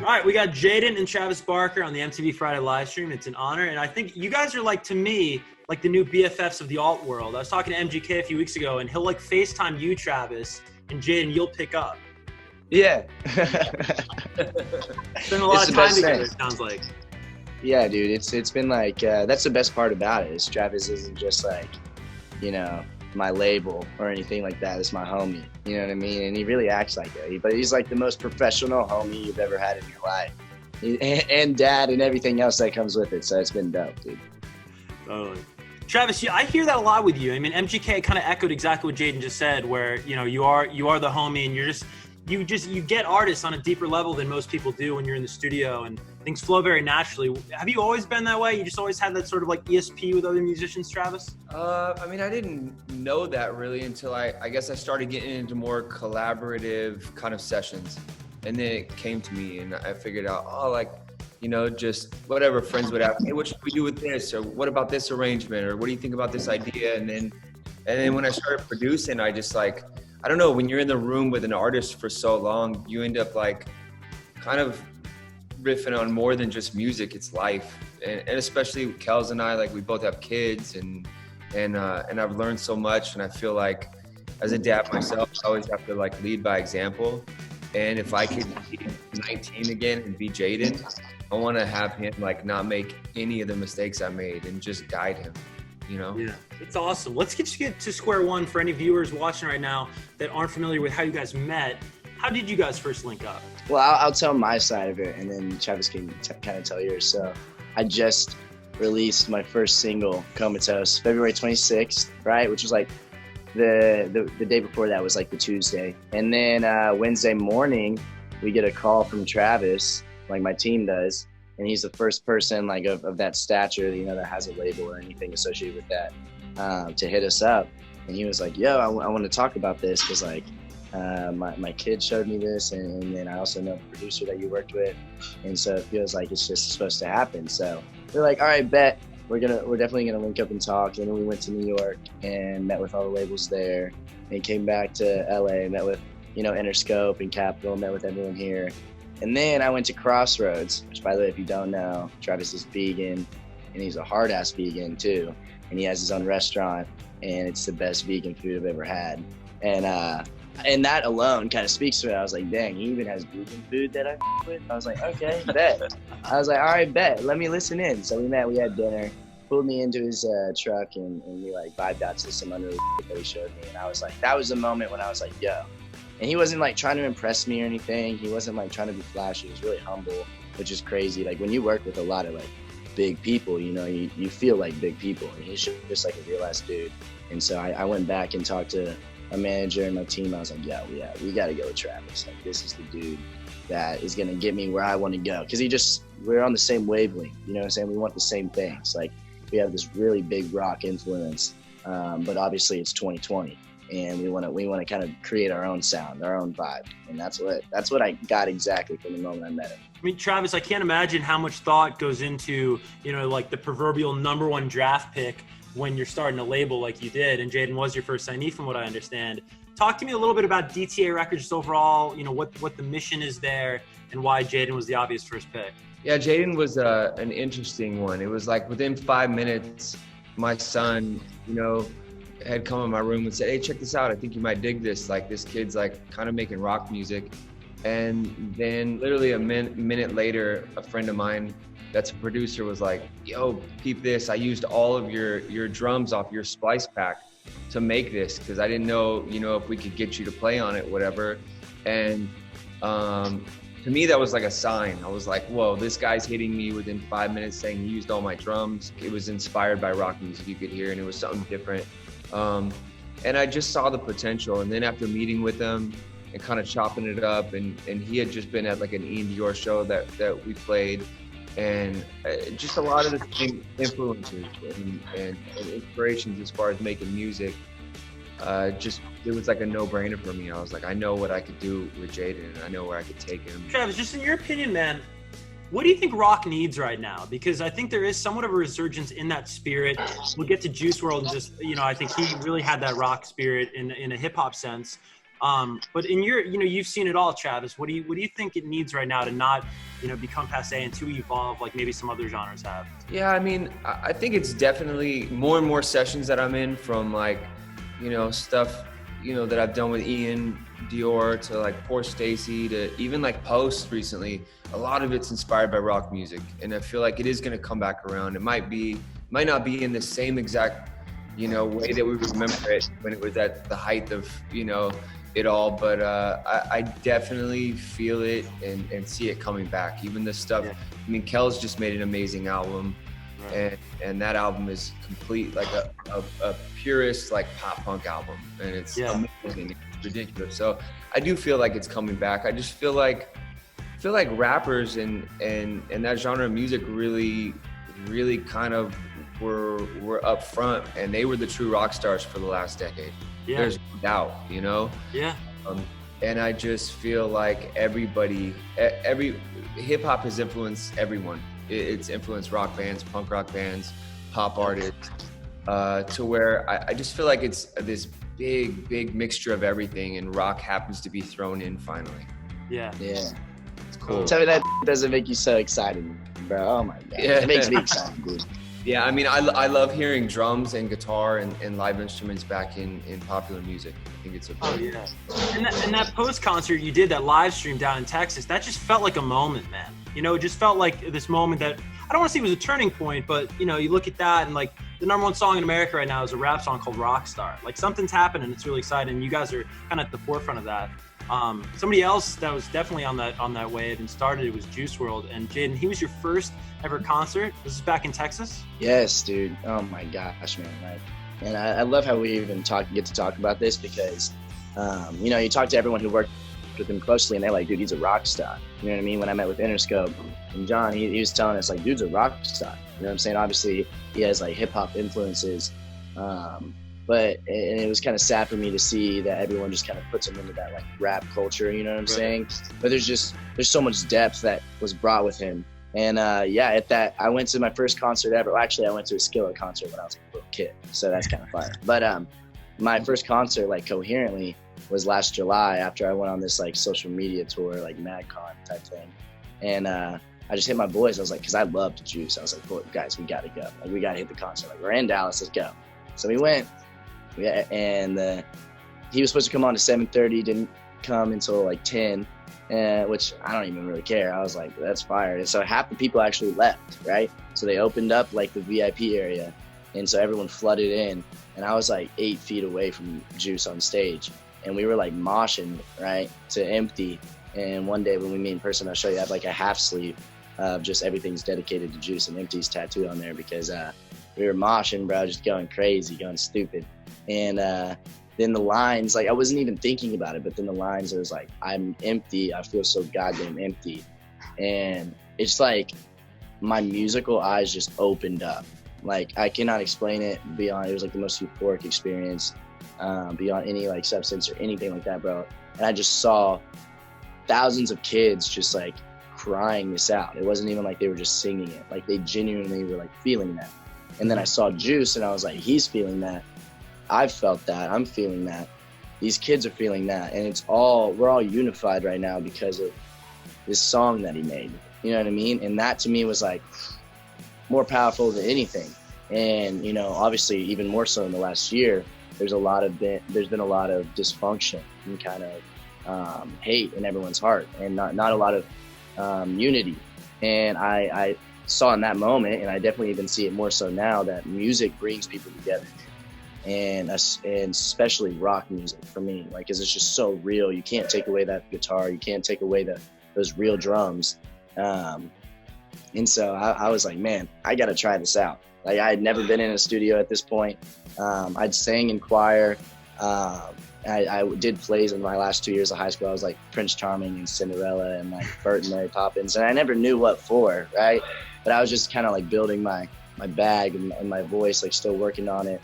All right, we got Jaden and Travis Barker on the MTV Friday live stream. It's an honor, and I think you guys are like, to me, like the new BFFs of the alt world. I was talking to MGK a few weeks ago, and he'll like FaceTime you, Travis, and Jaden, you'll pick up. Yeah. Spend a lot of time together, it sounds like. Yeah, dude, it's been like that's the best part about it. Is Travis isn't just like, you know, my label or anything like that. It's my homie. You know what I mean? And he really acts like it. But he's like the most professional homie you've ever had in your life, and dad and everything else that comes with it. So it's been dope, dude. Totally. Travis, I hear that a lot with you. I mean, MGK kind of echoed exactly what Jaden just said, where you know you are the homie, and you get artists on a deeper level than most people do when you're in the studio, and things flow very naturally. Have you always been that way? You just always had that sort of like ESP with other musicians, Travis? I mean, I didn't know that really until I guess I started getting into more collaborative kind of sessions, and then it came to me, and I figured out, you know, just whatever friends would ask, hey, what should we do with this? Or what about this arrangement? Or what do you think about this idea? And then when I started producing, I just like, I don't know, when you're in the room with an artist for so long, you end up like kind of riffing on more than just music, it's life. And especially with Kels and I, like we both have kids and I've learned so much. And I feel like as a dad myself, I always have to like lead by example. And if I could be 19 again and be Jaden, I want to have him like not make any of the mistakes I made and just guide him, you know? Yeah, it's awesome. Let's get to square one for any viewers watching right now that aren't familiar with how you guys met. How did you guys first link up? Well, I'll tell my side of it, and then Travis can kind of tell yours. So I just released my first single, Comatose, February 26th, right? Which was like the day before that was like the Tuesday. And then Wednesday morning, we get a call from Travis, like my team does, and he's the first person like of that stature, you know, that has a label or anything associated with that, to hit us up. And he was like, yo, I want to talk about this because like my kid showed me this, and then I also know the producer that you worked with, and so it feels like it's just supposed to happen. So we're like, all right, bet. We're definitely gonna link up and talk. And then we went to New York and met with all the labels there, and came back to LA, met with, you know, Interscope and Capitol, met with everyone here. And then I went to Crossroads, which, by the way, if you don't know, Travis is vegan, and he's a hard-ass vegan, too. And he has his own restaurant, and it's the best vegan food I've ever had. And that alone kind of speaks to it. I was like, dang, he even has vegan food that I with? I was like, okay, bet. I was like, all right, bet. Let me listen in. So we met, we had dinner, pulled me into his truck, and we, like, vibed out to some unreal that he showed me. And I was like, that was the moment when I was like, yo. And he wasn't like trying to impress me or anything. He wasn't like trying to be flashy. He was really humble, which is crazy. Like when you work with a lot of like big people, you know, you feel like big people. And he's just like a real ass dude. And so I went back and talked to my manager and my team. I was like, yeah, we got to go with Travis. Like this is the dude that is going to get me where I want to go. Cause we're on the same wavelength. You know what I'm saying? We want the same things. Like we have this really big rock influence. But obviously it's 2020. And we want to kind of create our own sound, our own vibe, and that's what I got exactly from the moment I met him. I mean, Travis, I can't imagine how much thought goes into, you know, like the proverbial #1 draft pick when you're starting a label like you did, and Jaden was your first signee, from what I understand. Talk to me a little bit about DTA Records just overall. You know, what the mission is there, and why Jaden was the obvious first pick. Yeah, Jaden was an interesting one. It was like within 5 minutes, my son, you know, had come in my room and said, hey, check this out. I think you might dig this. Like this kid's like kind of making rock music. And then literally a minute later, a friend of mine that's a producer was like, yo, peep this. I used all of your drums off your splice pack to make this because I didn't know, you know, if we could get you to play on it, whatever. And to me, that was like a sign. I was like, whoa, this guy's hitting me within 5 minutes saying he used all my drums. It was inspired by rock music you could hear, and it was something different. And I just saw the potential. And then after meeting with him and kind of chopping it up, and he had just been at like an Ian Dior show that we played, and just a lot of the same influences and inspirations as far as making music. It was like a no-brainer for me. I was like, I know what I could do with Jaden, and I know where I could take him. Travis, just in your opinion, man, what do you think rock needs right now? Because I think there is somewhat of a resurgence in that spirit. We'll get to Juice WRLD and just, you know, I think he really had that rock spirit in a hip hop sense. But in your, you've seen it all, Travis. What do you think it needs right now to not, become passe and to evolve like maybe some other genres have? Yeah, I mean, I think it's definitely more and more sessions that I'm in, from like, stuff, that I've done with Ian Dior to like Poor Stacy to even like Post recently. A lot of it's inspired by rock music, and I feel like it is going to come back around. It might not be in the same exact, way that we remember it when it was at the height of, it all, but I definitely feel it and see it coming back. Even the stuff, I mean, Kel's just made an amazing album, and that album is complete, like a purist like pop punk album, and it's amazing, it's ridiculous. So I do feel like it's coming back. I just feel like rappers and that genre of music really kind of were up front, and they were the true rock stars for the last decade. There's no doubt, and I just feel like every hip hop has influenced everyone. It's influenced rock bands, punk rock bands, pop artists, to where I just feel like it's this big mixture of everything, and rock happens to be thrown in finally. Yeah. It's cool. Tell me that doesn't make you so excited, bro. Oh my God. It makes me excited, dude. Yeah, I mean, I love hearing drums and guitar and live instruments back in popular music. I think it's a big... And that Post concert you did, that live stream down in Texas, that just felt like a moment, man. It just felt like this moment that, I don't want to say it was a turning point, but, you look at that, and like the #1 song in America right now is a rap song called Rockstar. Like, something's happened, and it's really exciting. You guys are kind of at the forefront of that. Somebody else that was definitely on that wave and started it was Juice WRLD. And Jaden, he was your first ever concert. This is back in Texas? Yes, dude. Oh my gosh, man. And I love how we even get to talk about this, because, you talk to everyone who worked with him closely, and they're like, dude, he's a rock star. You know what I mean? When I met with Interscope and John, he was telling us, like, dude's a rock star. You know what I'm saying? Obviously, he has like hip hop influences. But it was kind of sad for me to see that everyone just kind of puts him into that like rap culture, you know what I'm saying? But there's so much depth that was brought with him. And at that, I went to my first concert ever. Well, actually, I went to a Skillet concert when I was a little kid, so that's kind of fire. But my first concert, like coherently, was last July after I went on this like social media tour, like MadCon type thing. And I just hit my boys. I was like, because I loved Juice. I was like, boy, guys, we got to go. Like, we got to hit the concert. Like, we're in Dallas, let's go. So we went. Yeah, and he was supposed to come on to 7:30, didn't come until like 10, which I don't even really care. I was like, that's fire. And so half the people actually left, right? So they opened up like the VIP area, and so everyone flooded in, and I was like 8 feet away from Juice on stage, and we were like moshing, right, to Empty. And one day when we meet in person, I'll show you, I have like a half sleeve of just everything's dedicated to Juice, and Empty's tattooed on there, because we were moshing, bro, just going crazy, going stupid. And then the lines, like, I wasn't even thinking about it, but then the lines, it was like, I'm empty, I feel so goddamn empty. And it's like my musical eyes just opened up. Like, I cannot explain it beyond, it was like the most euphoric experience, beyond any like substance or anything like that, bro. And I just saw thousands of kids just like crying this out. It wasn't even like they were just singing it, like they genuinely were like feeling that. And then I saw Juice, and I was like, he's feeling that. I've felt that. I'm feeling that. These kids are feeling that. And we're all unified right now because of this song that he made. You know what I mean? And that to me was like more powerful than anything. And, obviously even more so in the last year, there's been a lot of dysfunction and kind of hate in everyone's heart, and not a lot of unity. And I saw in that moment, and I definitely even see it more so now, that music brings people together. And especially rock music for me, like, 'cause it's just so real. You can't take away that guitar, you can't take away those real drums. And so I was like, man, I gotta try this out. Like, I had never been in a studio at this point. I'd sang in choir. I did plays in my last 2 years of high school. I was like Prince Charming and Cinderella and like Bert and Mary Poppins, and I never knew what for, right? But I was just kind of like building my bag and my voice, like still working on it.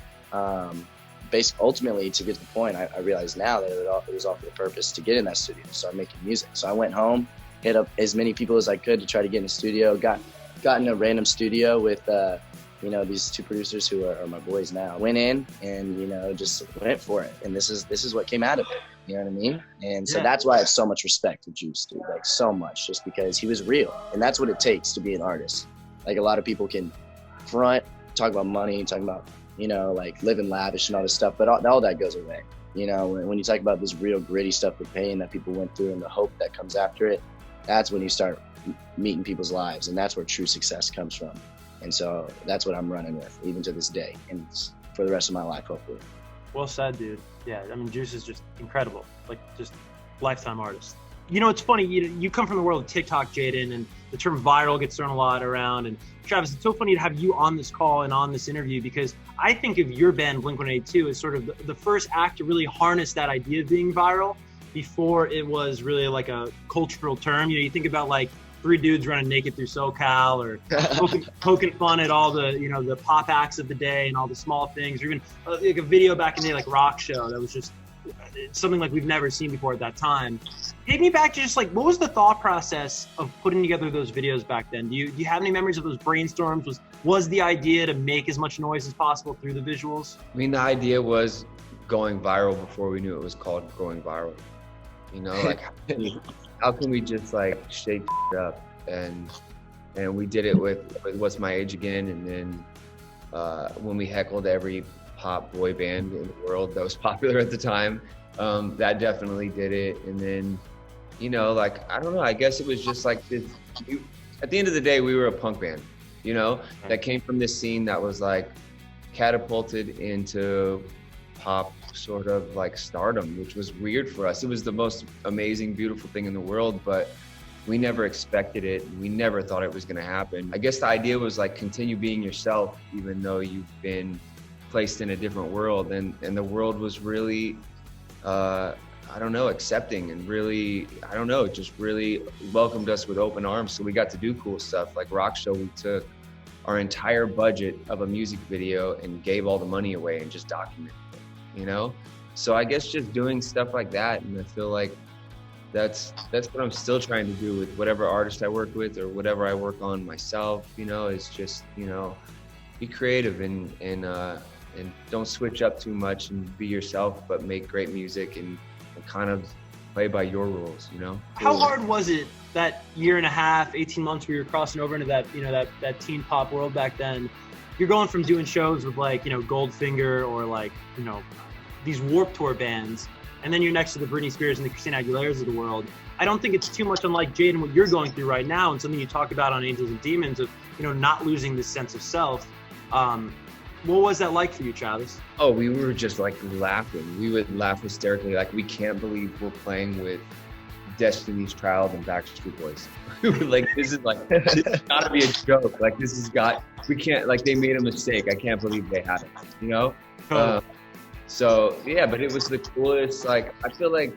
Ultimately, to get to the point, I realized now that it was all for the purpose to get in that studio, start making music. So I went home, hit up as many people as I could to try to get in the studio. Got in a random studio with these two producers who are my boys now. Went in and just went for it, and this is what came out of it. You know what I mean? And so Yeah. that's why I have so much respect for Juice, dude. Like so much, just because he was real, and that's what it takes to be an artist. Like a lot of people can front, talk about money, talk about, you know, like living lavish and all this stuff, but all that goes away. You know, when you talk about this real gritty stuff, the pain that people went through and the hope that comes after it, that's when you start meeting people's lives, and that's where true success comes from. And so that's what I'm running with, even to this day, and for the rest of my life, hopefully. Well said, dude. Yeah, I mean, Juice is just incredible. Like, just lifetime artist. You know, it's funny. You come from the world of TikTok, Jaden, and the term viral gets thrown a lot around. And Travis, it's so funny to have you on this call and on this interview, because I think of your band, Blink-182, as sort of the first act to really harness that idea of being viral before it was really like a cultural term. You know, you think about like 3 dudes running naked through SoCal, or poking fun at all the, you know, the pop acts of the day and all the small things, or even like a video back in the day like Rock Show that was just something like we've never seen before at that time. Take me back to just like, what was the thought process of putting together those videos back then? Do you have any memories of those brainstorms? Was the idea to make as much noise as possible through the visuals? I mean, the idea was going viral before we knew it was called going viral. You know, like how can we just like shake it up? And we did it with What's My Age Again, and then when we heckled every pop boy band in the world that was popular at the time, that definitely did it. And then, you know, like, I don't know, I guess it was just like this. At the end of the day, we were a punk band, you know, that came from this scene that was like catapulted into pop sort of like stardom, which was weird for us. It was the most amazing, beautiful thing in the world, but we never expected it. We never thought it was going to happen. I guess the idea was like, continue being yourself, even though you've been placed in a different world. And the world was really, I don't know, accepting, and really, I don't know, just really welcomed us with open arms. So we got to do cool stuff like Rock Show. We took our entire budget of a music video and gave all the money away and just documented it, you know? So I guess just doing stuff like that. And I feel like that's what I'm still trying to do with whatever artist I work with or whatever I work on myself, you know, is just, you know, be creative and don't switch up too much, and be yourself, but make great music and kind of play by your rules, you know? How hard was it that year and a half, 18 months where you were crossing over into that, you know, that teen pop world back then? You're going from doing shows with like, you know, Goldfinger or like, you know, these Warped Tour bands, and then you're next to the Britney Spears and the Christina Aguileras of the world. I don't think it's too much unlike Jaden, what you're going through right now, and something you talk about on Angels and Demons of, you know, not losing this sense of self. What was that like for you, Travis? Oh, we were just like laughing. We would laugh hysterically. Like, we can't believe we're playing with Destiny's Child and Backstreet Boys. We were like, this is gotta be a joke. Like, we can't, like, they made a mistake. I can't believe they had it, you know? So yeah, but it was the coolest, like, I feel like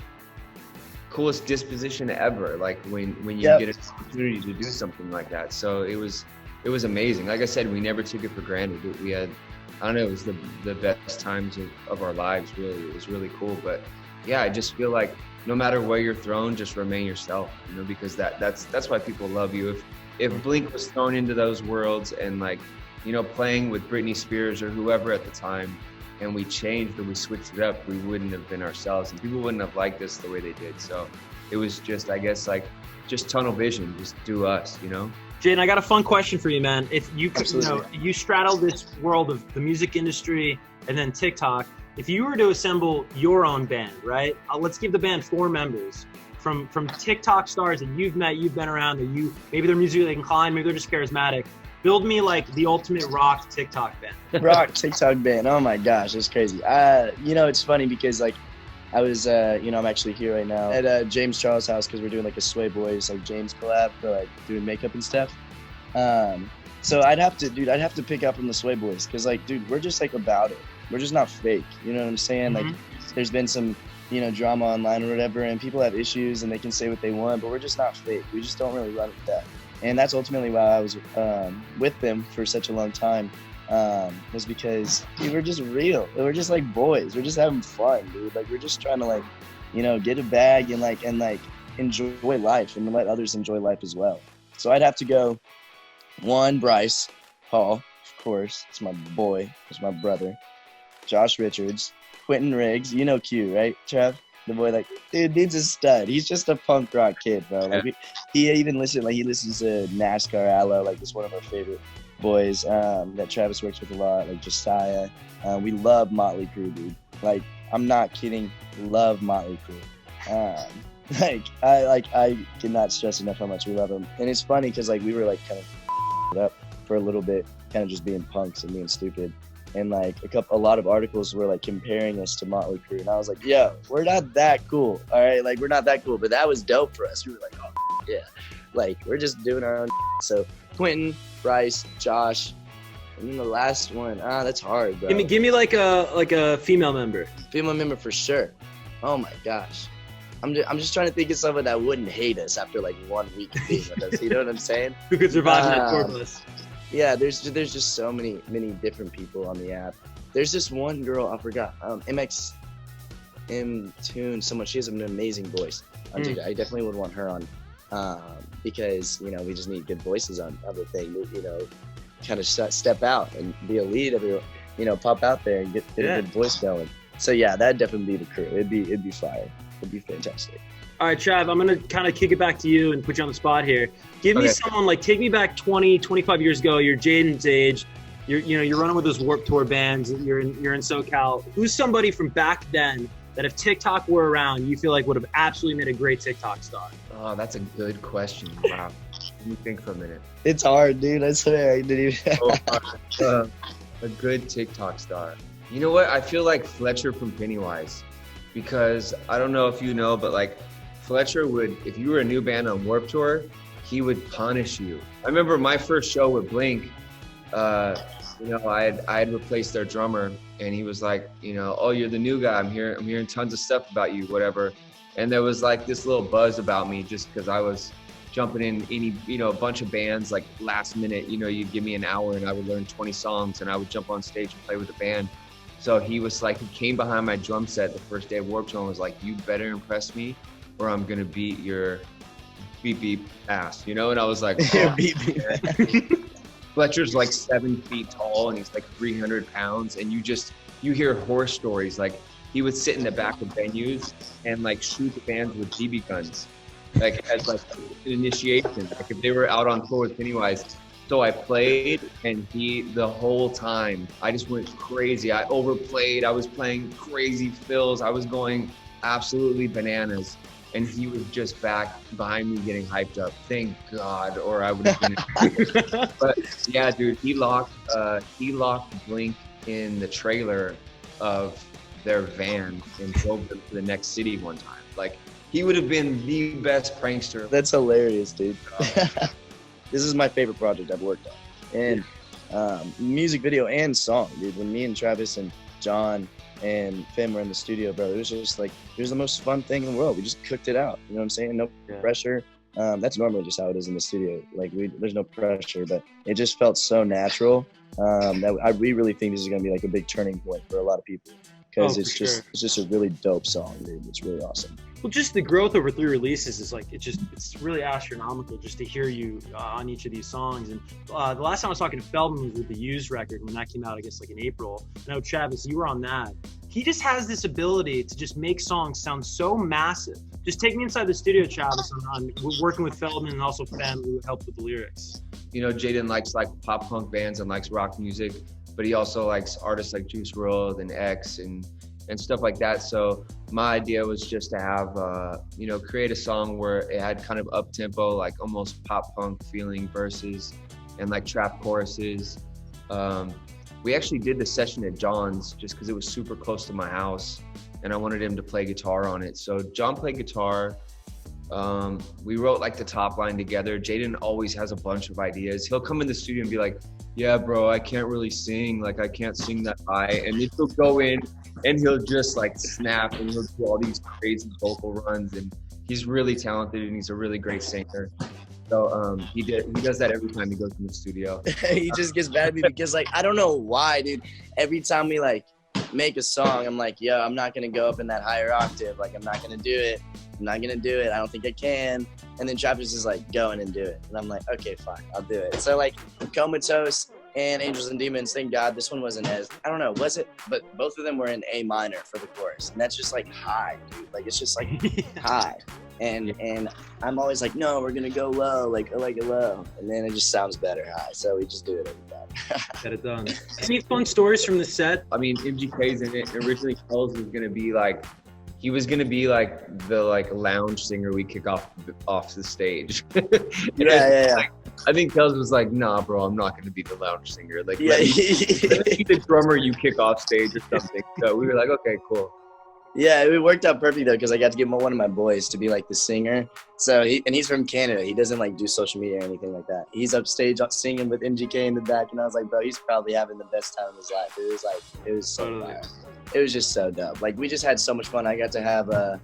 coolest disposition ever. Like when you get an opportunity to do something like that. So it was amazing. Like I said, we never took it for granted. We had, I don't know, it was the best times of our lives, really. It was really cool. But yeah, I just feel like no matter where you're thrown, just remain yourself, you know, because that's why people love you. If Blink was thrown into those worlds and, like, you know, playing with Britney Spears or whoever at the time, and we changed or we switched it up, we wouldn't have been ourselves, and people wouldn't have liked us the way they did. So it was just, I guess, like, just tunnel vision, just do us, you know? Jaden, I got a fun question for you, man. If you could, you know, you straddle this world of the music industry and then TikTok. If you were to assemble your own band, right? Let's give the band 4 members from TikTok stars that you've met, you've been around, that maybe they're musically inclined, maybe they're just charismatic. Build me like the ultimate rock TikTok band. Rock TikTok band. Oh my gosh, it's crazy. You know, it's funny because like I was, you know, I'm actually here right now at James Charles' house because we're doing like a Sway Boys like James collab for like doing makeup and stuff. So I'd have to pick up on the Sway Boys because, like, dude, we're just like about it. We're just not fake. You know what I'm saying? Mm-hmm. Like, there's been some, you know, drama online or whatever, and people have issues and they can say what they want, but we're just not fake. We just don't really run with that. And that's ultimately why I was with them for such a long time, was because we were just real. We're just like boys. We're just having fun, dude. Like, we're just trying to, like, you know, get a bag and enjoy life and let others enjoy life as well. So I'd have to go, 1, Bryce Hall, of course. It's my boy. It's my brother. Josh Richards, Quentin Riggs. You know Q, right, Trev? The boy, like, dude's a stud. He's just a punk rock kid, bro. Like, he even listens to NASCAR Aloe, like, it's one of our favorite boys that Travis works with a lot, like Josiah. We love Motley Crue, dude. Like, I'm not kidding. Love Motley Crue. I cannot stress enough how much we love them. And it's funny because, like, we were, like, kind of up for a little bit, kind of just being punks and being stupid. And, like, a lot of articles were, like, comparing us to Motley Crue. And I was like, yo, we're not that cool, all right? Like, we're not that cool. But that was dope for us. We were like, oh, yeah. Like, we're just doing our own. So, Quentin, Bryce, Josh, and then the last one. That's hard, bro. Give me like a female member. Female member for sure. Oh, my gosh. I'm just trying to think of someone that wouldn't hate us after, like, 1 week of being with us. You know what I'm saying? Who could survive that tour bus? Yeah, there's just so many different people on the app. There's this one girl, I forgot, MX Tune, someone, she has an amazing voice. Dude, I definitely would want her on, because, you know, we just need good voices on the thing, you know, kind of step out and be a lead, you know, pop out there and get a good voice going. So yeah, that'd definitely be the crew. It'd be fire. It'd be fantastic. All right, Trav, I'm going to kind of kick it back to you and put you on the spot here. Give me someone, like, take me back 20, 25 years ago. You're Jaden's age. You're running with those Warped Tour bands. You're in SoCal. Who's somebody from back then that if TikTok were around, you feel like would have absolutely made a great TikTok star? Oh, that's a good question. Wow. Let me think for a minute. It's hard, dude. I swear. I didn't even... A good TikTok star. You know what? I feel like Fletcher from Pennywise, because I don't know if you know, but, like, Fletcher would, if you were a new band on Warped Tour, he would punish you. I remember my first show with Blink, you know, I had replaced their drummer, and he was like, you know, oh, you're the new guy. I'm hearing tons of stuff about you, whatever. And there was, like, this little buzz about me just because I was jumping in a bunch of bands, like, last minute. You know, you'd give me an hour and I would learn 20 songs and I would jump on stage and play with the band. So he was like, he came behind my drum set the first day of Warped Tour and was like, you better impress me or I'm gonna beat your beep ass, you know? And I was like, oh. Fletcher's like 7 feet tall and he's like 300 pounds, and you hear horror stories. Like, he would sit in the back of venues and, like, shoot the bands with BB guns, like, as, like, an initiation. Like, if they were out on tour with Pennywise. So I played, and the whole time, I just went crazy. I overplayed. I was playing crazy fills. I was going absolutely bananas. And he was just back behind me getting hyped up. Thank God, or I would have been. But yeah, dude, he locked Blink in the trailer of their van and drove them to the next city one time. Like, he would have been the best prankster. That's hilarious, dude. This is my favorite project I've worked on, and music video and song, dude. When me and Travis and John and Finn were in the studio, bro, it was just like, it was the most fun thing in the world. We just cooked it out. You know what I'm saying? No pressure. That's normally just how it is in the studio. Like, there's no pressure, but it just felt so natural. That we really think this is gonna be like a big turning point for a lot of people, because it's just a really dope song, dude. It's really awesome. Well, just the growth over 3 releases is like, it's really astronomical just to hear you on each of these songs. And the last time I was talking to Feldman was with the Used record when that came out, I guess, like in April. I know, Travis, you were on that. He just has this ability to just make songs sound so massive. Just take me inside the studio, Travis, on working with Feldman and also Fem, who helped with the lyrics. You know, Jaden likes, like, pop punk bands and likes rock music, but he also likes artists like Juice WRLD and X and stuff like that. So my idea was just to have, you know, create a song where it had kind of up-tempo, like almost pop punk feeling verses and, like, trap choruses. We actually did the session at John's just because it was super close to my house and I wanted him to play guitar on it. So John played guitar. We wrote, like, the top line together. Jaden always has a bunch of ideas. He'll come in the studio and be like, yeah, bro, I can't really sing. Like, I can't sing that high. And then he'll go in and he'll just, like, snap and he'll do all these crazy vocal runs. And he's really talented and he's a really great singer. So he does that every time he goes in the studio. He just gets mad at me because, like, I don't know why, dude. Every time we, like, make a song, I'm like, yo, I'm not going to go up in that higher octave. Like, I'm not going to do it. I'm not going to do it. I don't think I can. And then Travis is like, go in and do it. And I'm like, okay, fine, I'll do it. So, like, Comatose, and Angels and Demons. Thank God this one wasn't as, I don't know, was it? But both of them were in A minor for the chorus, and that's just like high, dude. Like it's just like high, and I'm always like, no, we're gonna go low, like I like it low, and then it just sounds better high. So we just do it every time. Get it done. Any fun stories from the set? I mean, MGK's in it. Originally, Kells was gonna be like, he was gonna be like the lounge singer we kick off the stage. Yeah. Like, I think Kells was like, nah, bro, I'm not gonna be the lounge singer. Like, Yeah. let me be the drummer you kick off stage or something. So we were like, okay, cool. Yeah, it worked out perfect though, because I got to get one of my boys to be like the singer. So he's from Canada. He doesn't like do social media or anything like that. He's upstage singing with MGK in the back, and I was like, bro, he's probably having the best time of his life. It was so Totally. fun. It was just so dope. Like we just had so much fun. I got to have I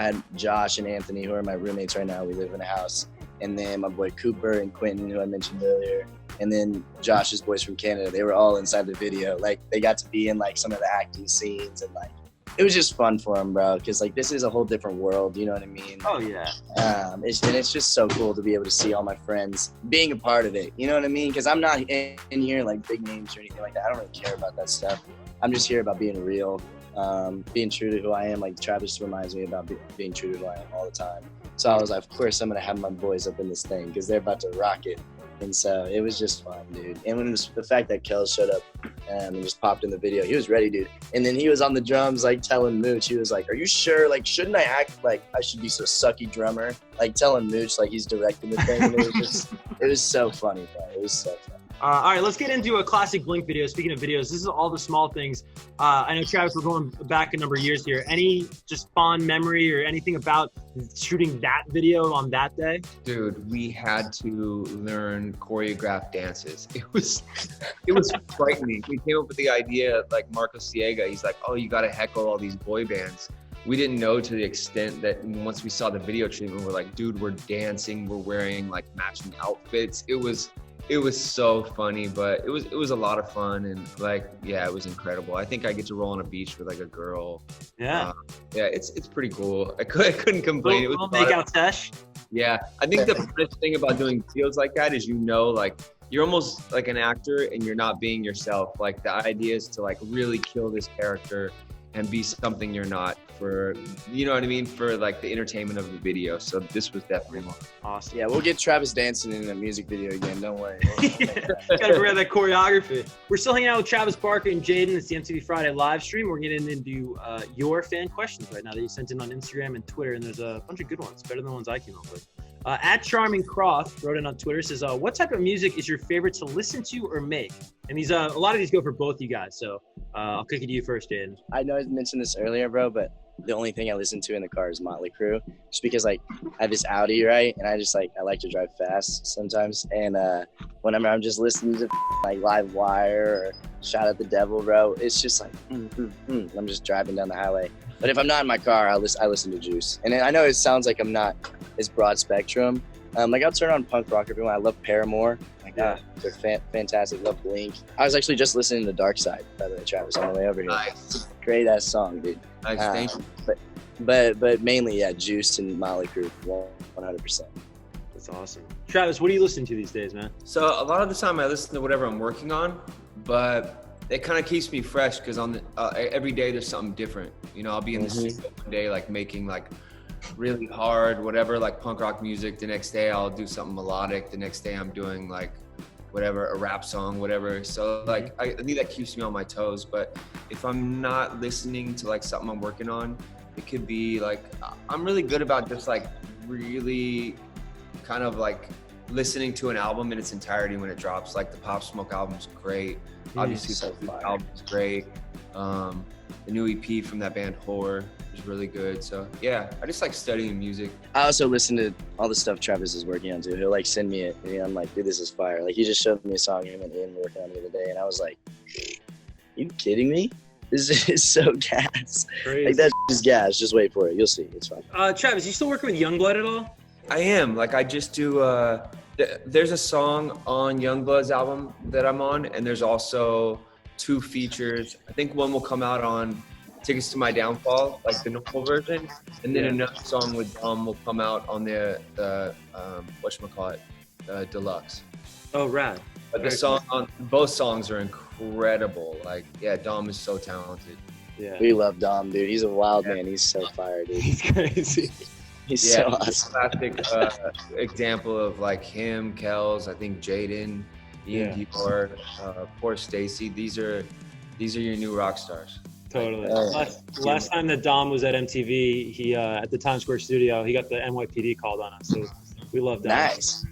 had Josh and Anthony, who are my roommates right now. We live in a house, and then my boy Cooper and Quentin, who I mentioned earlier, and then Josh's boys from Canada. They were all inside the video. Like they got to be in like some of the acting scenes, and like it was just fun for them, bro. Because like this is a whole different world. You know what I mean? Oh yeah. It's just so cool to be able to see all my friends being a part of it. You know what I mean? Because I'm not in here like big names or anything like that. I don't really care about that stuff. I'm just here about being real, being true to who I am. Like Travis reminds me about being true to who I am all the time. So I was like, of course I'm gonna have my boys up in this thing because they're about to rock it. And so it was just fun, dude. And when the fact that Kells showed up and just popped in the video, he was ready, dude. And then he was on the drums, like telling Mooch, he was like, "Are you sure? Like, shouldn't I act like I should be so sucky drummer?" Like telling Mooch like he's directing the thing. And it was so funny, bro. It was so fun. All right, let's get into a classic Blink video. Speaking of videos, this is all the small things. I know, Travis, we're going back a number of years here. Any just fond memory or anything about shooting that video on that day? Dude, we had to learn choreographed dances. It was frightening. We came up with the idea, like Marco Siega, he's like, oh, you got to heckle all these boy bands. We didn't know to the extent that once we saw the video treatment, we're like, dude, we're dancing, we're wearing like matching outfits. It was so funny, but it was a lot of fun, and like, yeah, it was incredible. I think I get to roll on a beach with like a girl. Yeah. Yeah, it's pretty cool. I couldn't complain. Little makeout sesh. Yeah, I think the best thing about doing videos like that is, like you're almost like an actor and you're not being yourself. Like the idea is to like really kill this character and be something you're not, for, you know what I mean, for like the entertainment of the video. So this was definitely one. Awesome. Yeah, we'll get Travis dancing in a music video again. Don't worry. Gotta figure out that choreography. We're still hanging out with Travis Barker and Jaden. It's the MTV Friday live stream. We're getting into your fan questions right now that you sent in on Instagram and Twitter, and there's a bunch of good ones, better than the ones I came up with. At Charming Croft wrote in on Twitter, says, what type of music is your favorite to listen to or make? And these, a lot of these go for both you guys. So I'll kick it to you first, Jaden. I know I mentioned this earlier, bro, but the only thing I listen to in the car is Motley Crue, just because like I have this Audi, right? And I just like, I like to drive fast sometimes. And whenever I'm just listening to like Live Wire or Shout at the Devil, bro, it's just like, I'm just driving down the highway. But if I'm not in my car, I listen to Juice. And I know it sounds like I'm not as broad spectrum. Like I'll turn on punk rock every one. I love Paramore. Like they're fantastic. Love Blink. I was actually just listening to Dark Side, by the way, Travis, on the way over here. Nice. Great ass song, dude. Nice, thank you. But mainly, yeah, Juice and Motley Crue, 100%. That's awesome. Travis, what are you listening to these days, man? So a lot of the time I listen to whatever I'm working on, but it kind of keeps me fresh because on every day there's something different. You know, I'll be in the studio one day like making like really hard whatever, like punk rock music. The next day I'll do something melodic. The next day I'm doing like whatever, a rap song, whatever. So like I think that keeps me on my toes. But if I'm not listening to like something I'm working on, it could be like, I'm really good about just like really kind of like listening to an album in its entirety when it drops. Like the Pop Smoke album's great. Obviously the album's great. The new EP from that band Horror is really good. So yeah, I just like studying music. I also listen to all the stuff Travis is working on too. He'll like send me it, and I'm like, dude, this is fire. Like he just showed me a song him and Ian were working on the other day, and I was like, you kidding me? This is so gas. Crazy. Like that's just gas. Just wait for it. You'll see. It's fine. Travis, you still working with Youngblood at all? I am. Like I just do, there's a song on Youngblood's album that I'm on, and there's also 2 features. I think one will come out on Tickets to My Downfall, like the normal version, and then another song with will come out on the whatchamacallit, deluxe. Oh, rad. But the both songs are incredible. Like, yeah, Dom is so talented. Yeah. We love Dom, dude. He's a wild man. He's so fire, dude. He's crazy. He's so awesome. Classic example of like him, Kels, I think Jaden, Ian Dior, poor Stacy. These are your new rock stars. Totally. Last time that Dom was at MTV, he at the Times Square studio, he got the NYPD called on us. So we love Dom. Nice.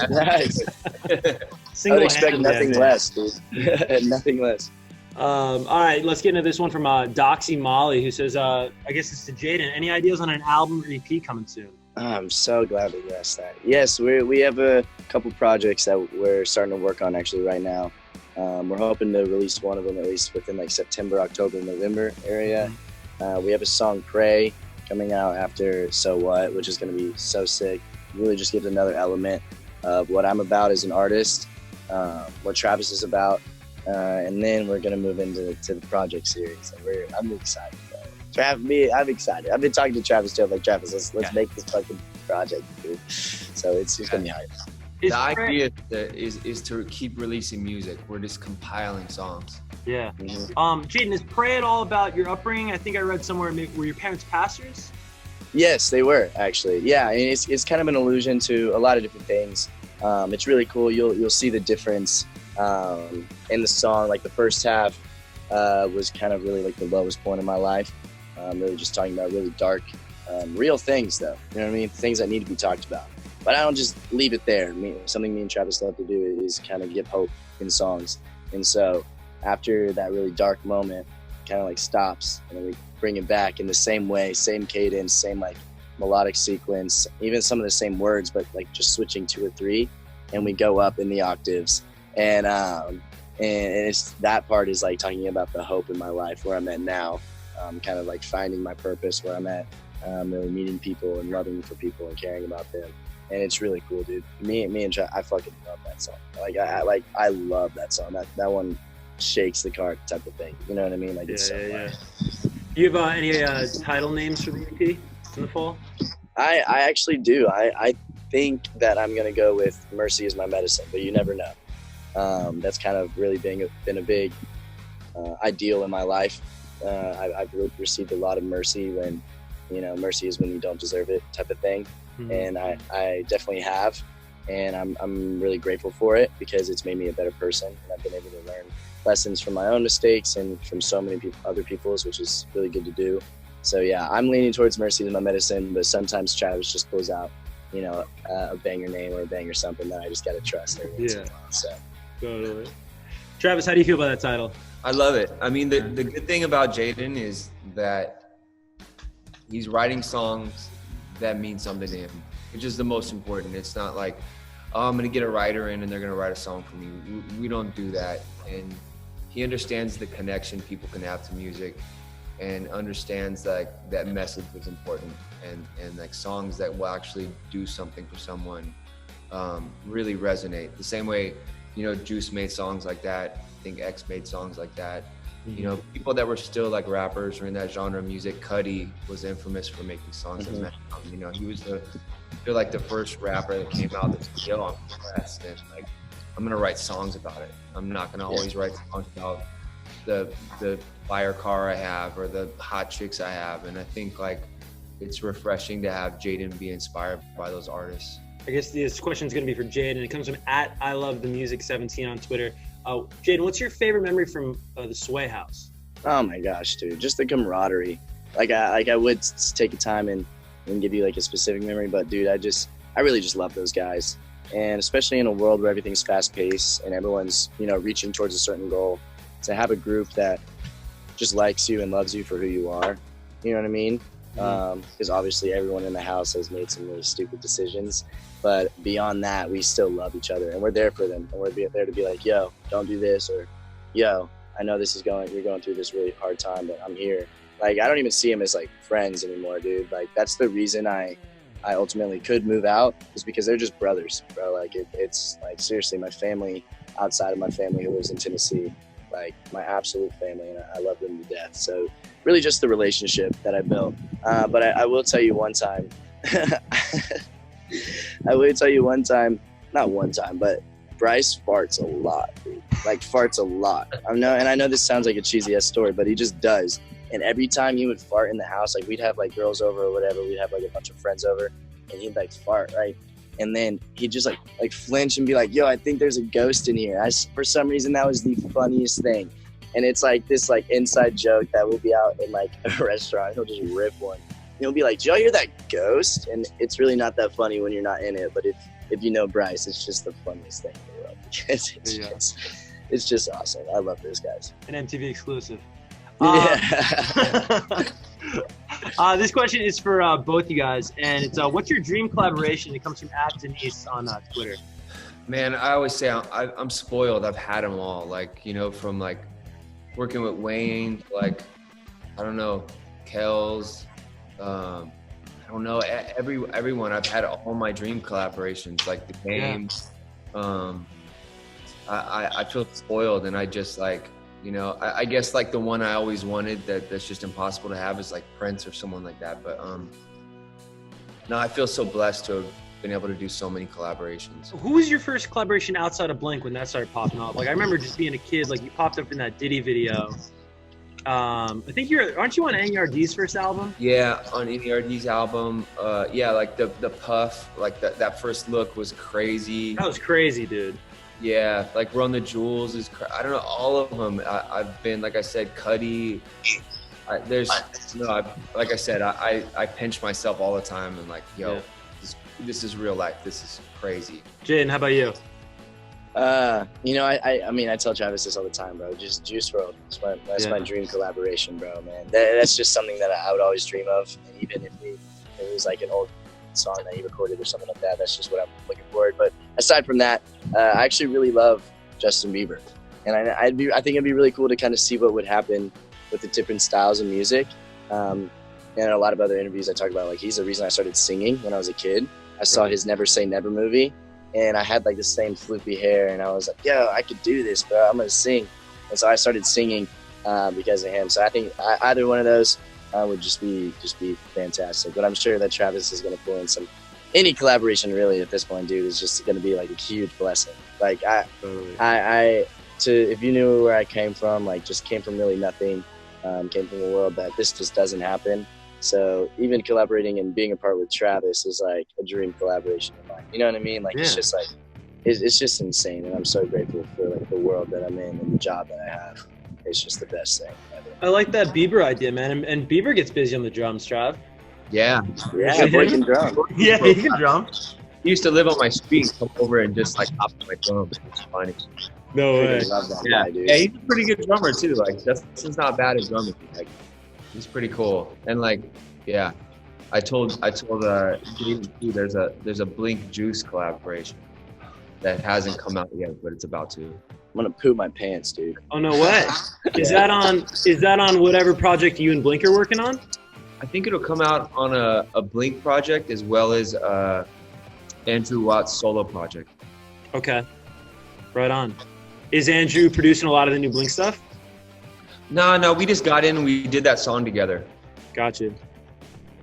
Nice. I would expect nothing less, dude. Nothing less. All right, let's get into this one from Doxy Molly, who says, I guess it's to Jaden. Any ideas on an album or EP coming soon? I'm so glad that you asked that. Yes, we have a couple projects that we're starting to work on actually right now. We're hoping to release one of them at least within like September, October, November area. We have a song Pray coming out after So What, which is going to be so sick. Really just gives another element of what I'm about as an artist, what Travis is about. And then we're gonna move into the project series, and I'm excited. I'm excited. I've been talking to Travis too. I'm like, Travis, let's make this fucking project, dude. So it's gonna be hype. The idea is to keep releasing music. We're just compiling songs. Yeah. Jaden, is Pray at all about your upbringing? I think I read somewhere, were your parents pastors? Yes, they were actually. Yeah, and it's kind of an allusion to a lot of different things. It's really cool. You'll see the difference in the song. Like the first half was kind of really like the lowest point in my life. Really just talking about really dark, real things though. You know what I mean? Things that need to be talked about. But I don't just leave it there. Something me and Travis love to do is kind of give hope in songs. And so after that really dark moment kind of like stops, and then we bring it back in the same way, same cadence, same like melodic sequence, even some of the same words, but like just switching 2 or 3, and we go up in the octaves. And it's that part is like talking about the hope in my life, where I'm at now, kind of like finding my purpose where I'm at, really meeting people and loving for people and caring about them. And it's really cool, dude. Me and I fucking love that song. I love that song. That one shakes the car type of thing. You know what I mean? Like it's so fun. Do you have any title names for the EP in the fall? I actually do. I think that I'm gonna go with Mercy Is My Medicine, but you never know. That's kind of really been a big ideal in my life. I've received a lot of mercy when, mercy is when you don't deserve it type of thing. Mm-hmm. And I definitely have, and I'm really grateful for it because it's made me a better person, and I've been able to learn lessons from my own mistakes and from so many other people's, which is really good to do. So yeah, I'm leaning towards Mercy Is My Medicine, but sometimes Travis just pulls out, a banger name or a banger something that I just gotta trust every once in a while. So totally. Travis, how do you feel about that title? I love it. I mean, the good thing about Jaden is that he's writing songs that mean something to him, which is the most important. It's not like, oh, I'm gonna get a writer in and they're gonna write a song for me. We don't do that. And he understands the connection people can have to music, and understands like that message is important, and like songs that will actually do something for someone really resonate. The same way, Juice made songs like that. I think X made songs like that. Mm-hmm. People that were still like rappers or in that genre of music. Cudi was infamous for making songs that meant something. He was the first rapper that came out that said, yo, I'm depressed, and like I'm gonna write songs about it. I'm not gonna always write songs about the fire car I have or the hot chicks I have. And I think like it's refreshing to have Jaden be inspired by those artists. I guess this question is going to be for Jaden. It comes from @ILoveTheMusic17 on Twitter. Jaden, what's your favorite memory from the Sway House? Oh my gosh, dude, just the camaraderie. I would take a time and give you like a specific memory, but dude, I really just love those guys. And especially in a world where everything's fast paced and everyone's, reaching towards a certain goal, to have a group that just likes you and loves you for who you are. You know what I mean? Because obviously everyone in the house has made some really stupid decisions, but beyond that, we still love each other, and we're there for them, and we're there to be like, yo, don't do this, or yo, I know you're going through this really hard time, but I'm here. Like, I don't even see them as like friends anymore, dude. Like, that's the reason I ultimately could move out, is because they're just brothers, bro. Like it's like, seriously, my family outside of my family who lives in Tennessee, like my absolute family, and I love them to death. So really just the relationship that I built. But I will tell you one time, not one time, but Bryce farts a lot, dude. Like farts a lot. I know this sounds like a cheesy ass story, but he just does. And every time he would fart in the house, like we'd have like girls over or whatever, we'd have like a bunch of friends over, and he'd like fart, right? And then he'd just like flinch and be like, "Yo, I think there's a ghost in here." For some reason, that was the funniest thing. And it's like this like inside joke that we'll be out in like a restaurant. He'll just rip one. He'll be like, "Did y'all hear that ghost?" And it's really not that funny when you're not in it. But if you know Bryce, it's just the funniest thing in the world because it's just awesome. I love those guys. An MTV exclusive. Yeah. This question is for both you guys, and it's what's your dream collaboration? It comes from @Denise on Twitter. Man, I always say I'm spoiled. I've had them all. Like, you know, from like working with Wayne, like, I don't know, Kells, I don't know, everyone. I've had all my dream collaborations, like the game. I feel spoiled, and I just like, you know, I guess like the one I always wanted that's just impossible to have is like Prince or someone like that. But no, I feel so blessed to have been able to do so many collaborations. Who was your first collaboration outside of Blink when that started popping up? Like I remember just being a kid, like you popped up in that Diddy video. I think aren't you on NERD's first album? Yeah, on NERD's album. Yeah, like the Puff, like that first look was crazy. That was crazy, dude. Yeah, like Run the Jewels is, I don't know, all of them. I've been, like I said, Cudi. Like I said, I pinch myself all the time and like, yo, this is real life. This is crazy. Jaden, how about you? You know, I mean, I tell Travis this all the time, bro. Just Juice WRLD. That's my dream collaboration, bro, man. That's just something that I would always dream of. And even if it was like an old song that he recorded or something like that, that's just what I'm looking forward. But aside from that, I actually really love Justin Bieber, and I think it'd be really cool to kind of see what would happen with the different styles of music. And in a lot of other interviews I talk about, like, he's the reason I started singing when I was a kid. I saw his Never Say Never movie, and I had like the same floopy hair, and I was like, yo, I could do this, bro. I'm gonna sing. And so I started singing because of him. So I think either one of those would just be fantastic. But I'm sure that Travis is going to pull in any collaboration really at this point, dude, is just going to be like a huge blessing. Like if you knew where I came from, like just came from really nothing, came from a world that this just doesn't happen. So even collaborating and being a part with Travis is like a dream collaboration of mine. You know what I mean? Like it's just like, it's just insane. And I'm so grateful for like the world that I'm in and the job that I have. It's just the best thing ever. I like that Bieber idea, man. And Bieber gets busy on the drums, Trav. Yeah, boy can drum. Yeah, he can drum. He used to live on my street, come over and just like hop on my drums. It's funny. No way. I love that guy, dude. Yeah, he's a pretty good drummer too. Like Justin's not bad at drumming. Like he's pretty cool. And like, yeah, I told Jaden too, there's a Blink Juice collaboration that hasn't come out yet, but it's about to. I'm gonna poop my pants, dude. Oh no way! Is that on whatever project you and Blink are working on? I think it'll come out on a Blink project as well as Andrew Watt's solo project. Okay, right on. Is Andrew producing a lot of the new Blink stuff? No, we just got in and we did that song together. Gotcha.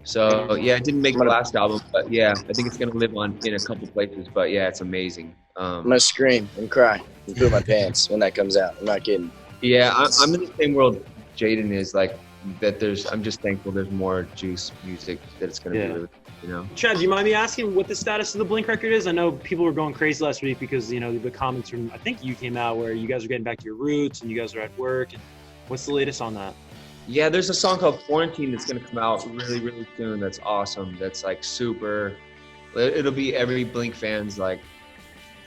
So yeah, it didn't make the last album, but yeah, I think it's gonna live on in a couple places. But yeah, it's amazing. I'm gonna scream and cry and poop my pants when that comes out. I'm not kidding. Yeah, I'm in the same world Jaden is, like that. I'm just thankful there's more Juice music that it's gonna be really, you know. Trav, do you mind me asking what the status of the Blink record is? I know people were going crazy last week because, you know, the comments from, I think you came out where you guys are getting back to your roots and you guys are at work. And what's the latest on that? Yeah, there's a song called Quarantine that's gonna come out really, really soon. That's awesome. That's like super. It'll be every Blink fan's like.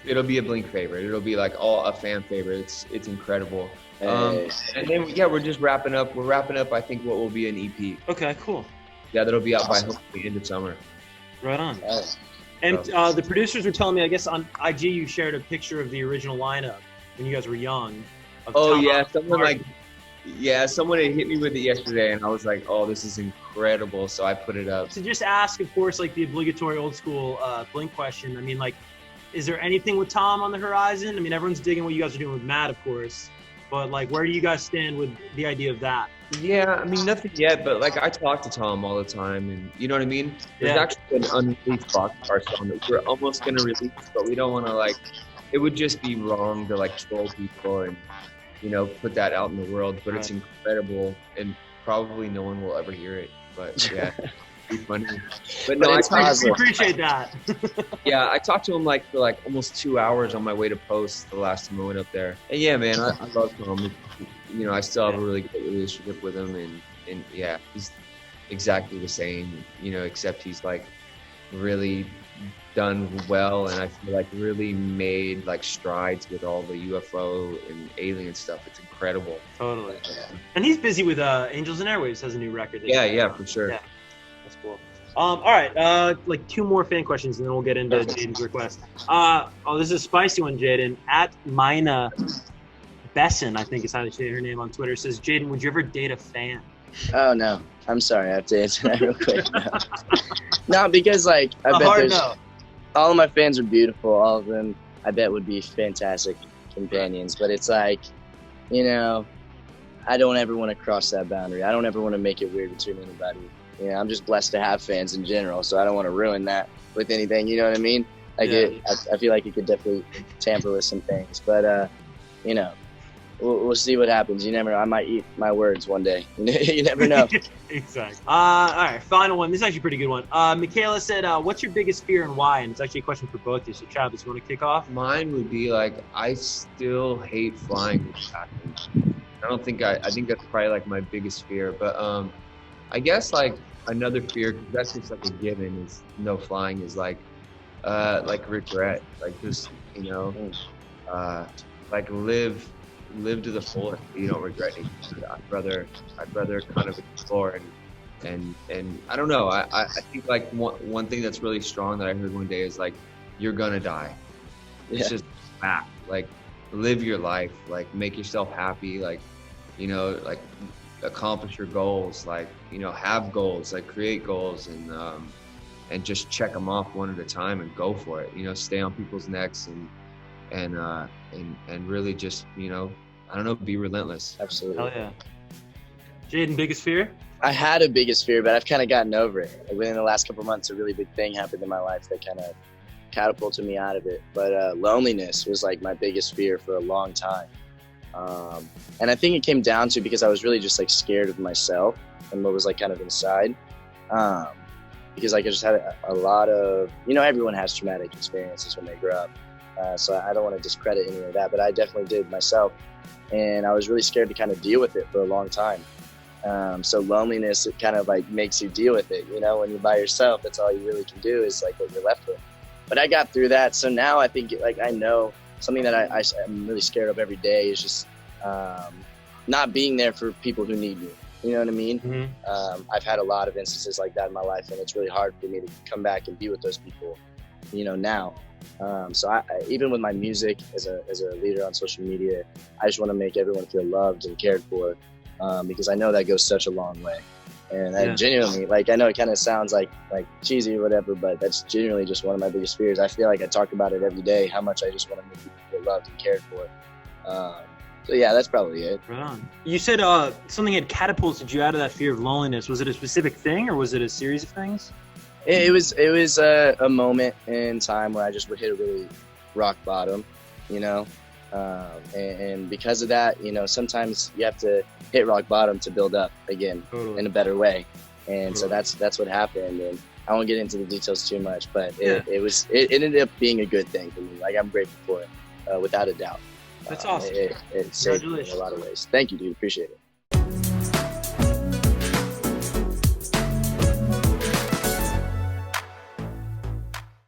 It'll be a Blink favorite. It'll be like a fan favorite. It's incredible. And then we're just wrapping up. We're wrapping up. I think what will be an EP. Okay, cool. Yeah, that'll be out by hopefully end of summer. Right on. And the producers were telling me, I guess on IG you shared a picture of the original lineup when you guys were young. Oh yeah, someone had hit me with it yesterday, and I was like, oh, this is incredible. So I put it up. To just ask, of course, like the obligatory old school Blink question. I mean, like, is there anything with Tom on the horizon? I mean, everyone's digging what you guys are doing with Matt, of course. But, like, where do you guys stand with the idea of that? Yeah, I mean, nothing yet. But, like, I talk to Tom all the time. And you know what I mean? There's actually an unreleased Boxcar song that we're almost going to release. But we don't want to, like, it would just be wrong to like troll people and, you know, put that out in the world, but it's incredible and probably no one will ever hear it. But yeah, it'd be funny. But no, But it's We appreciate that. yeah, I talked to him like for like almost 2 hours on my way to post the last time I went up there. And yeah, man, I love him. You know, I still have a really good relationship with him, and yeah, he's exactly the same, you know, except he's like really done well, and I feel like really made like strides with all the UFO and alien stuff. It's incredible. Totally. And he's busy with Angels and Airwaves has a new record. Yeah, for sure. Yeah. That's cool. All right, like 2 more fan questions, and then we'll get into Jaden's request. This is a spicy one, Jaden. At Mina Besson, I think is how they say her name on Twitter, says, Jaden, would you ever date a fan? Oh no, I'm sorry, I have to answer that real quick. No, because like I bet hard there's no. all of my fans are beautiful. All of them, I bet, would be fantastic companions. But it's like, you know, I don't ever want to cross that boundary. I don't ever want to make it weird between anybody. You know, I'm just blessed to have fans in general, so I don't want to ruin that with anything. You know what I mean? Like, I feel like it could definitely tamper with some things. But you know, we'll see what happens. You never know. I might eat my words one day. You never know. Exactly. All right, final one. This is actually a pretty good one. Michaela said, what's your biggest fear and why? And it's actually a question for both of you. So, Travis, you want to kick off? Mine would be like, I still hate flying. I think that's probably like my biggest fear. But I guess like another fear, 'cause that's just like a given, is no flying, is like regret. Like just, you know, like live to the fullest. You don't regret anything. I'd rather kind of explore and I don't know. I think like one thing that's really strong that I heard one day is like, you're gonna die. It's just fact. Like, live your life. Like, make yourself happy. Like, you know, like accomplish your goals. Like, you know, have goals. Like, create goals and just check them off one at a time and go for it. You know, stay on people's necks and really just, you know, I don't know, be relentless. Absolutely. Hell yeah. Jaden, biggest fear? I had a biggest fear, but I've kind of gotten over it. Like, within the last couple of months, a really big thing happened in my life that kind of catapulted me out of it. But loneliness was like my biggest fear for a long time. And I think it came down to because I was really just like scared of myself and what was like kind of inside. Because like I just had a lot of, you know, everyone has traumatic experiences when they grow up. So I don't want to discredit any of that, but I definitely did myself. And I was really scared to kind of deal with it for a long time. So loneliness, it kind of like makes you deal with it. You know, when you're by yourself, that's all you really can do is like what you're left with. But I got through that. So now I think like I know something that I'm really scared of every day is just not being there for people who need me. You know what I mean? Mm-hmm. I've had a lot of instances like that in my life, and it's really hard for me to come back and be with those people, you know, now. So I even with my music as a leader on social media, I just want to make everyone feel loved and cared for, because I know that goes such a long way. And I genuinely, like, I know it kind of sounds like cheesy or whatever, but that's genuinely just one of my biggest fears. I feel like I talk about it every day, how much I just want to make people feel loved and cared for. So yeah, that's probably it. Right on. You said something had catapulted you out of that fear of loneliness. Was it a specific thing, or was it a series of things? It was a moment in time where I just would hit a really rock bottom, you know, and because of that, you know, sometimes you have to hit rock bottom to build up again in a better way, and so that's what happened. And I won't get into the details too much, but it ended up being a good thing for me. Like, I'm grateful for it, without a doubt. That's awesome. It saved me in a lot of ways. Thank you, dude. Appreciate it.